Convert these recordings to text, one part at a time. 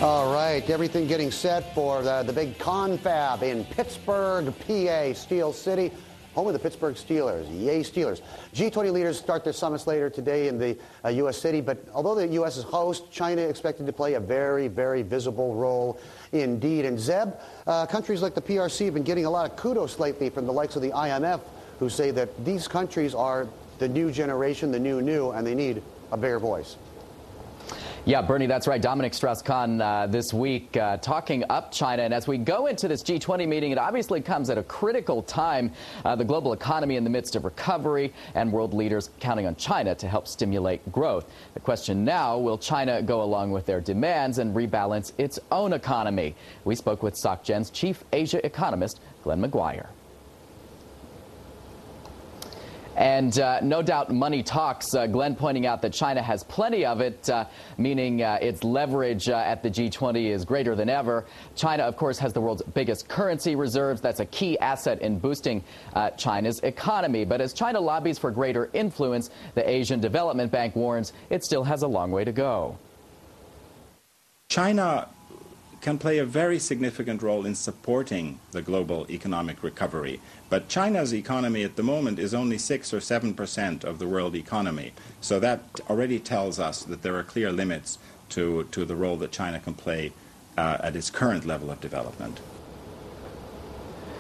All right, everything getting set for the big confab in Pittsburgh, PA, Steel City, home of the Pittsburgh Steelers. Yay, Steelers. G20 leaders start their summits later today in the U.S. city, but although the U.S. is host, China expected to play a very, very visible role indeed. And Zeb, countries like the PRC have been getting a lot of kudos lately from the likes of the IMF, who say that these countries are the new generation, the new, and they need a bigger voice. Yeah, Bernie, that's right. Dominic Strauss-Kahn this week talking up China. And as we go into this G20 meeting, it obviously comes at a critical time. The global economy in the midst of recovery and world leaders counting on China to help stimulate growth. The question now, will China go along with their demands and rebalance its own economy? We spoke with SocGen's chief Asia economist, Glenn McGuire. And no doubt money talks. Glenn pointing out that China has plenty of it, meaning its leverage at the G20 is greater than ever. China, of course, has the world's biggest currency reserves. That's a key asset in boosting China's economy. But as China lobbies for greater influence, the Asian Development Bank warns it still has a long way to go. China can play a very significant role in supporting the global economic recovery. But China's economy at the moment is only 6 or 7% of the world economy. So that already tells us that there are clear limits to the role that China can play at its current level of development.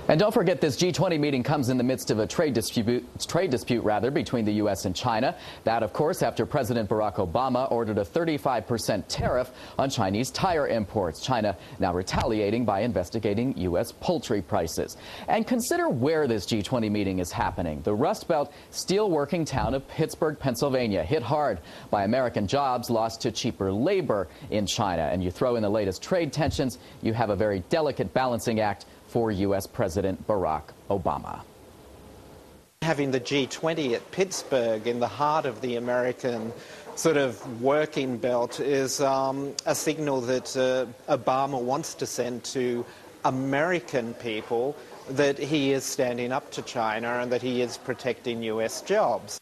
And don't forget, this G20 meeting comes in the midst of a trade dispute between the U.S. and China. That, of course, after President Barack Obama ordered a 35% tariff on Chinese tire imports. China now retaliating by investigating U.S. poultry prices. And consider where this G20 meeting is happening. The Rust Belt steel-working town of Pittsburgh, Pennsylvania, hit hard by American jobs lost to cheaper labor in China. And you throw in the latest trade tensions, you have a very delicate balancing act for U.S. President Barack Obama. Having the G20 at Pittsburgh in the heart of the American sort of working belt is a signal that Obama wants to send to American people that he is standing up to China and that he is protecting U.S. jobs.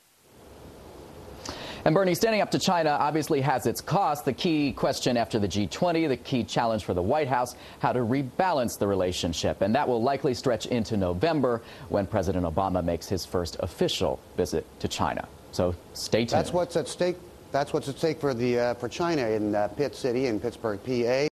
And Bernie, standing up to China obviously has its cost. The key question after the G20, the key challenge for the White House, how to rebalance the relationship. And that will likely stretch into November when President Obama makes his first official visit to China. So stay tuned. That's what's at stake. That's what's at stake for China in Pitt City in Pittsburgh, PA.